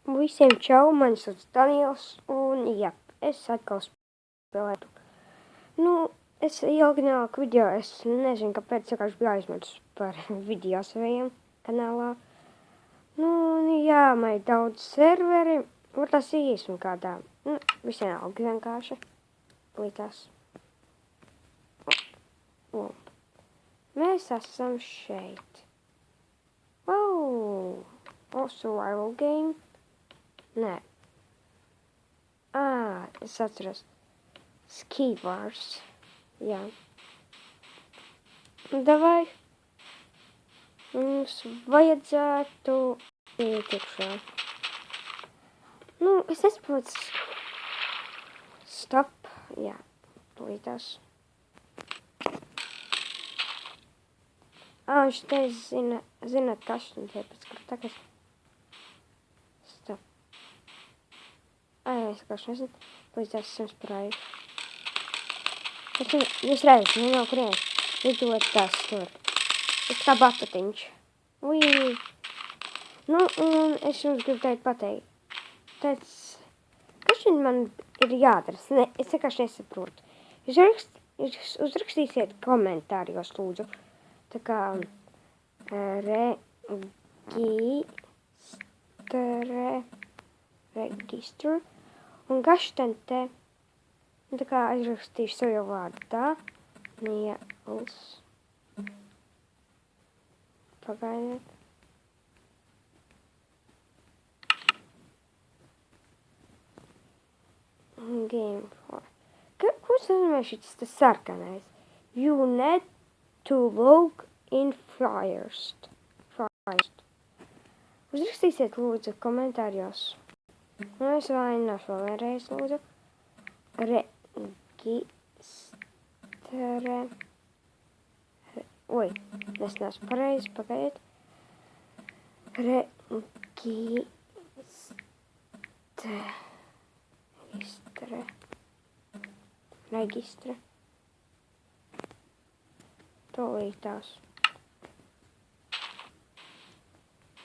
Visiem čau, mani sauc Daniels, un jā, es atkal spēlētu. Es ilgi nelieku video, es nezinu, kāpēc vienkārši biju aizmirsis par video saviem kanālā. Jā, man ir daudz serveri, var tas īsmi kādā, vienalga vienkārši līdās. Mēs esam šeit. Wow! Survival game. Nē. Es atceros. Skid Wars. Jā. Davai. Mums vajadzētu iet iekšā. Es nesaprotu. Stop. Jā. Līdās. Viņš te zina kašķi, tāpēc, kur tagad. Stop. Es kāds nezinu, līdzās esam sprāju. Jūs redzat, nav kurienes. Lidot tās tur. Tas kā batatiņš. Ui. Un es jums gribu teikt pateikt. Tāds, kašķi man ir jādara. Es vienkārši nesaprotu. Jūs uzrakstīsiet komentārijos, lūdzu. Tā kā registra un gašten te, tā kā aizrakstīšu savu vārdu tā, Niels, pagaidiet. Game 4. Ko tas nozīmē šis tas sarkanais? You need to log in first. Uzrakstīsiet lūdzu komentārijos. Es vaināšu vēl vienreiz lūdzu. Registre. Es neesmu pareizi, pagaidiet. Registre. Tolītās.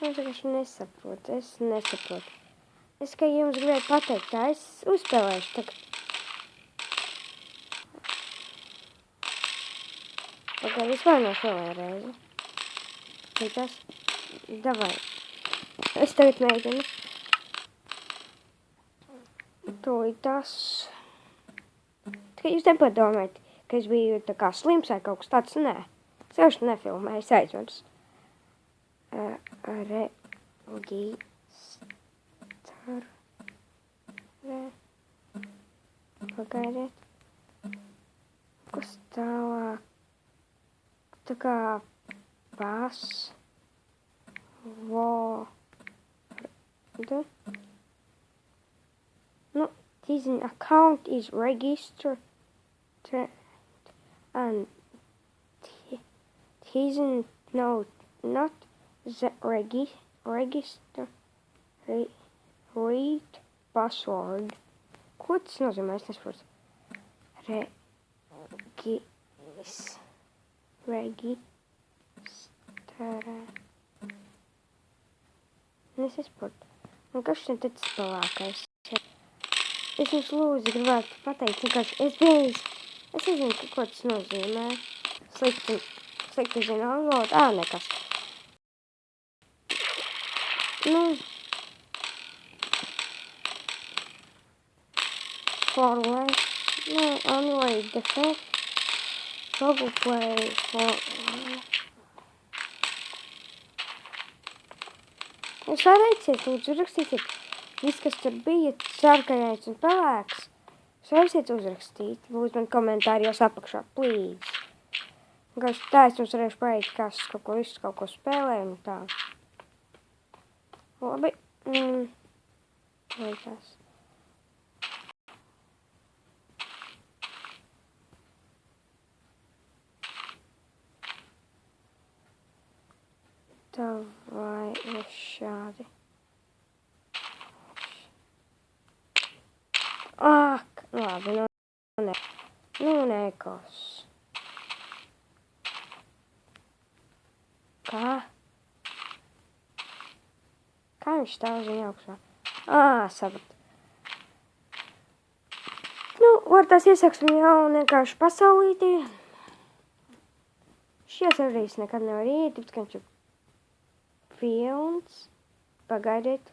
Es vienkārši nesaprotu. Es kā jums gribēju pateikt, tā es uzspēlēšu tagad. Pagaid, es vainošu vēl reizi. Līdās. Davai. Es tagad mēģinu. Tolītās. Jūs nepadomājat, ka es biju tā kā slims vai kaut kas tāds, nē. Es jau nefilmēju, es aizvars. Pagaidiet. Kas tālāk? Tā kā his account is registered. And he's not the register read password. Ko tas nozīmē? Es nesaprotu. Registra. Es nesaprotu. Un kas šeit ir spēlākais? Es jums lūdzu gribētu pateikt, vienkārši es nezinu, ko tas nozīmē. Slikti zinu valodu. Nekas. Forward. Only defect. Google Play. Jūs varēsiet, lūdzu, rakstīsiet. Viss, kas tur bija, sarkanais un pelēks. Jūs varēsiet uzrakstīt. Lūdzu, man komentārijos apakšā, please. Vienkārši tā es jums varēšu pateikt, kas kaut ko spēlē un tā. Labi. Līdzās. Tā vai ir šādi. Labi, nekas. Kā? Kā viņš stāv uz viņa augšā? Sapratu. Nu, var tās iesāksim jaunu vienkārši pasaulītī. Šies arī es nekad nevaru iet, tāpēc, ka viņš ir pilns. Pagaidiet.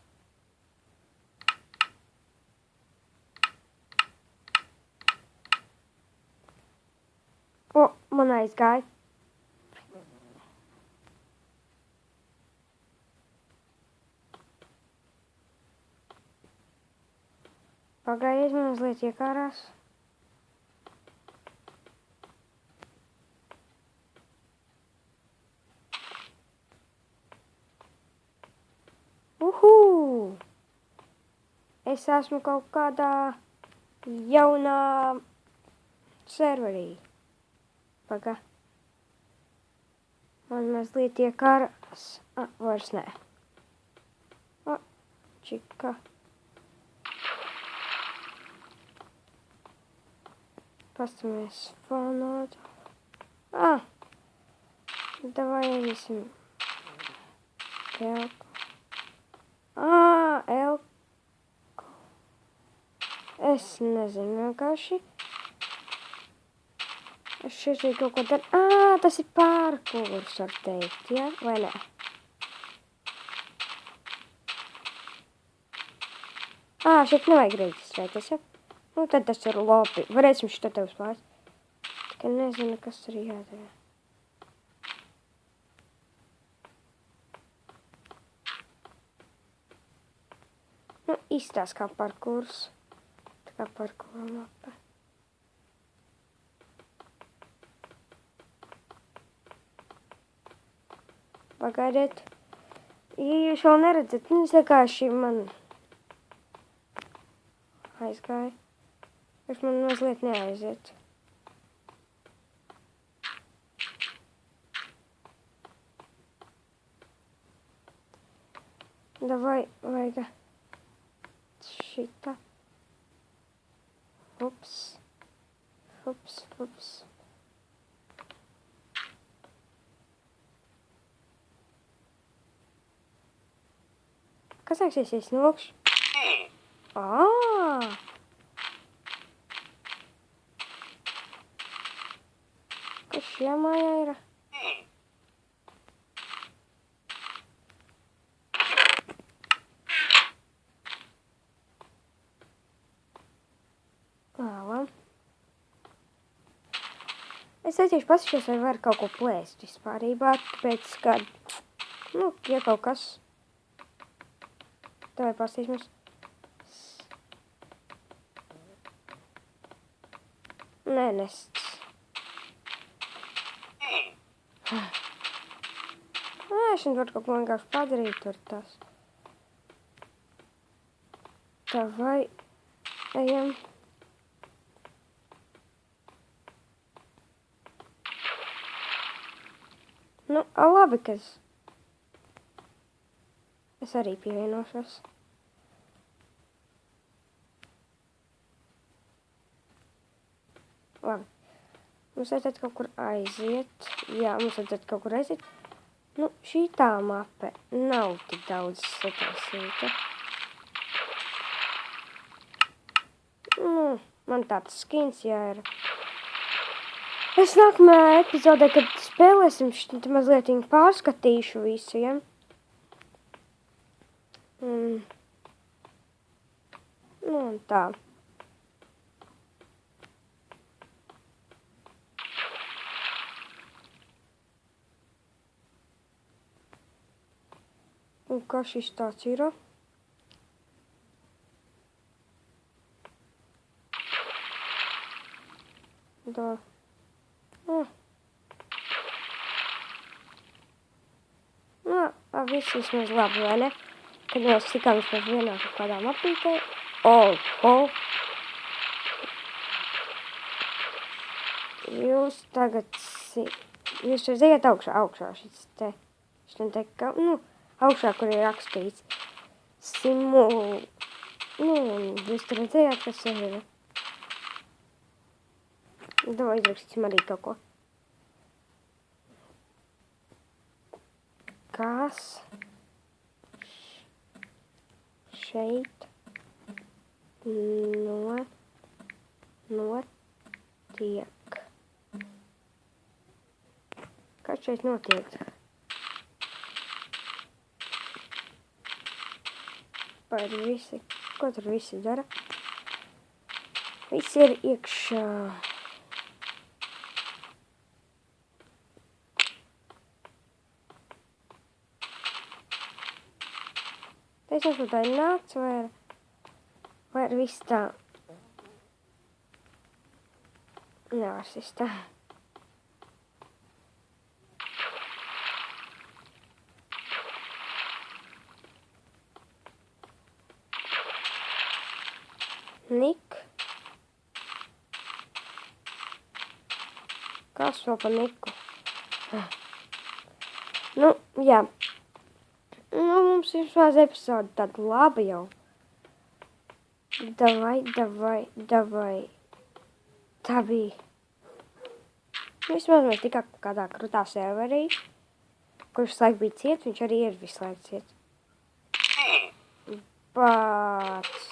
O, man aizgāja. Pagaidiet, man mazliet iekārās. Es esmu kaut kādā jaunā serverī. Paga. Man mazliet iekārās. Vairs nē. Čika. Pastamies fonot. Davai iesim. Elku. Elku. Es nezinu vienkārši. Es šeit kaut ko daru. Tas ir pārkurs, var teikt, ja? Vai nē? Šeit nevajag reģistrēties, ja? Nu, tad tas ir labi. Varēsim šito tev spāst. Tikai nezinu, kas tur jādara. Nu, izstās kā pārkurs. Tā kā parkura mapa. Pagaidiet. Ja jūs vēl neredzat, nu, vienkārši man aizgāja. Viņš man mazliet neaiziet. Davai, vajag šitā. Ups. Kas sāksies, ja es nokšu? Kas šajā mājā ir? Es aiziešu pasīšos, vai var kaut ko plēst vispārībā, tāpēc, ka, nu, ja kaut kas. Davai pasīsimies. Nē, nests. Šeit var kaut ko vienkārši padarīt, var tas. Davai, ejam. Nu, labi, kas. Es arī pievienošos. Labi. Mums vajadzētu kaut kur aiziet. Jā, mums vajadzētu kaut kur aiziet. Nu, šī tā mape nav tik daudz sataisīta. Nu, man tāds skins jāir. Es nākamajā epizodē, kad spēlēsim, šeit mazliet pārskatīšu visu, ja? Nu, un tā. Un kā šis tāds ir? Tā. Viss vismaz labi, vai ne? Kad mēs tikām vismaz vienā kaut kādā mapītē. Jūs tagad, jūs redzējāt augšā šis te, nu, augšā, kur ir rakstīts simul, nu, jūs tur redzējāt, kas ir. Davai izrakstīsim arī kaut ko. Kas šeit notiek. Kas šeit notiek? Vai visi, ko tur visi dara? Visi ir iekšā. Es esmu tā nāc, vai ar visu tā nevar sist tā. Nik. Kas vēl pa Niku? Nu, jā. Nu, mums ir šāds epizode tāda laba jau. Davai. Tā bija. Vismaz mēs tikā kādā krutā serverī, kurš laik bija ciet, viņš arī ir visu laiku ciet. Pats.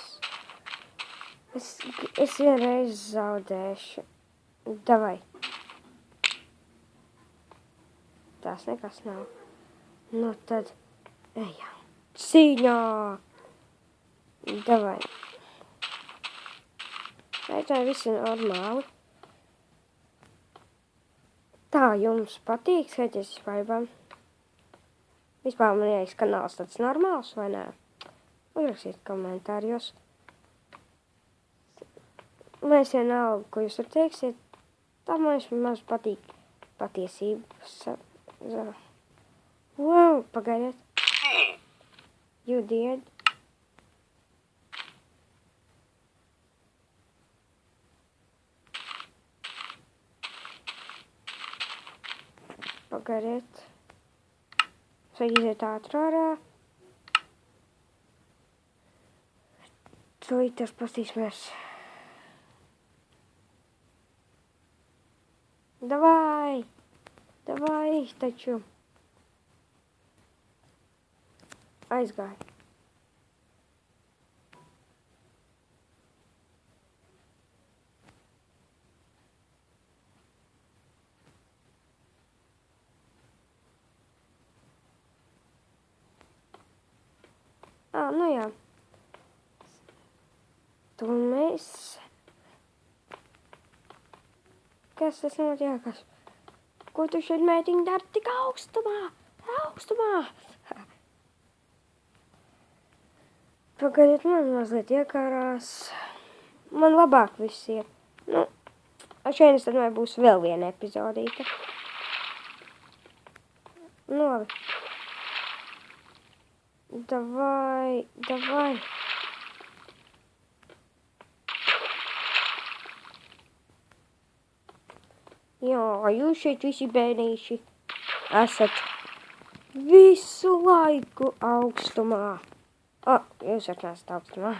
Es vienreiz zaudēšu. Davai. Tās nekas nav. Nu tad, ejam. Cīņā! Davai. Vai viss ir normāli? Tā jums patīk, skaties vispār. Vispār man liekas kanāls tāds normāls, vai nē? Uzrakstiet komentārijos. Mēs vienalga, ko jūs tur teiksiet, tā man maz patīk patiesības. Wow, pagaidiet. You did. Pagaidiet. Vajag iziet ātrā. Tūlītās pastīsimies. Davai taču. Aizgāja. Nu jā. Tu mēs... Kas tas notiek? Ko tu šeit mētiņ dari tik augstumā? Pagaidiet, man mazliet iekārās. Man labāk viss iet. Nu, šeit tad vai būs vēl viena epizodīte. Nu, labi. Davai. Jā, jūs šeit visi bērnīši esat visu laiku augstumā. Jūs vairs neesat augstumā.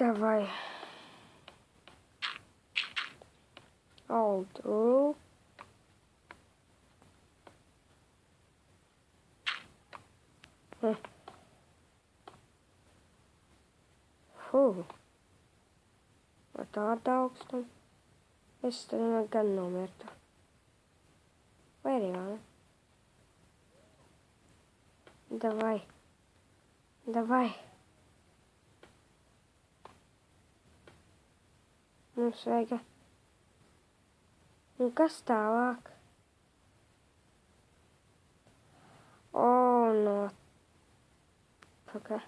Davai. All through. Ar tādu augstumu es tad gan nomirtu. Vai arī vēl ne? Davai. Mums vajag. Un kas tālāk? No. Pagaid.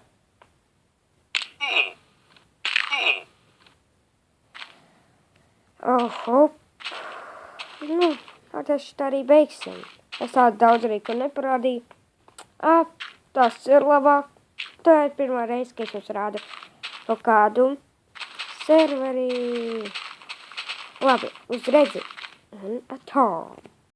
Hop. Nu, tas tā arī beigsim. Es tādu daudz arī, ko neparādīju. Tas ir labāk. Tā ir pirmā reize, ka es jums rādu kaut kādu serveri. Labi, uz redzi. Un atā.